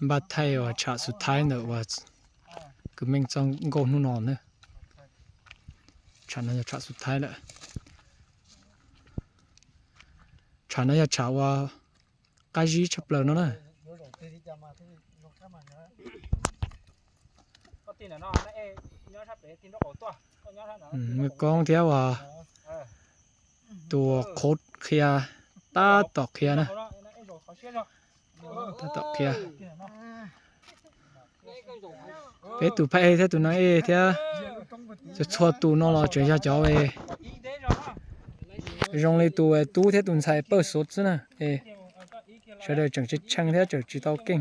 บัดไทยว่าฉากสุดท้ายเนอะว่าคือแม่งจังโกนนู่นนอนเนอะฉากนั้นจะฉากสุดท้ายแหละฉากนั้นจะฉากว่าใกล้จีชับเลยเนาะนะเมื่อกองเที่ยวว่าตัวโคตรเคลียตาตอกเคลียนะตาตอกเคลียเป๊ะตัวไปเท่าตัวนั้นเท่าจะชัวตัวน้องเราเจอจะจ่อ用来ตัวตู้เท่าตัวใส่เปิดสดซะนะใช้ได้จังจะช่างเท่าจะจีตอเก่ง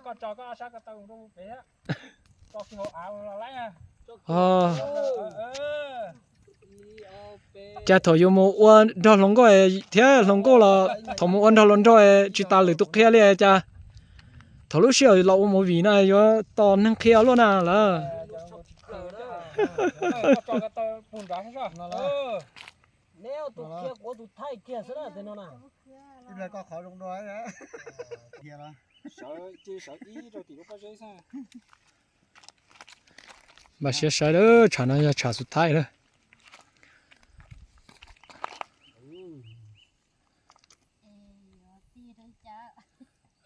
ก็จอก็อาชักก็ต้องดูไปฮะก็ขี้หัวเอาอะไรอ่ะจะถอยโมอ้วนดอลงก็เท่าลงก็ละถอมอ้วนดอลลงก็จีตาหรือตุกเขียเลยจ้ะถอดลูกเชี่ยวเราโมวีน่ะอยู่ตอนนั่งเขียวแล้วนะล่ะจอก็ต้องปุ่นได้ใช่ไหมแล้วตัวเขียวตัวไทยเขียวซะแล้วเดี๋ยวนั้นน่ะนี่เลยก็ขอลงดอยนะเฮียละsợ ý rồi thì có dây sao มาเสียใจเลยฉากนั้นจะฉากสุดท้ายเลย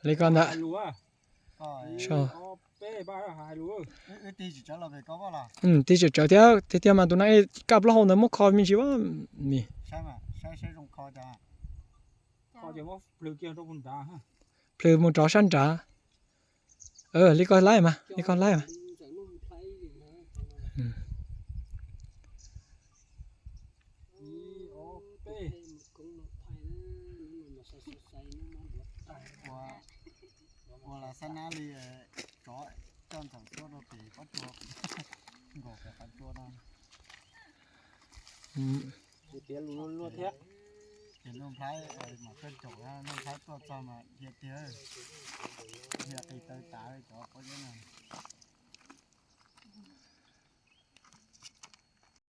เลยก่อนนะชอบตีจุดจอเราไปก็ว่าล่ะตีจุดจอเที่ยวมาตัวนั้นกับเราเนี่ยมันคอมีชีวะมีใช่ไหมใช่ตรงคอจ้าคอจะว่าเปลือกเกี่ยวตรงบนตาฮะเพลิงมันจ่อชั้นจ่าลิก่อนไล่มาลิก่อนไล่มาว่าละสนาลีจ่อจอนสั่งตัวเราไปก็ตัวกบกับตัวนั่นเดี๋ยวรู้เท่าเห็นลมพายมาขึ้นจบแล้วลมพายตัวจอมาเทียบเทียบตีเตยตาเลยจ่อก็ยังไง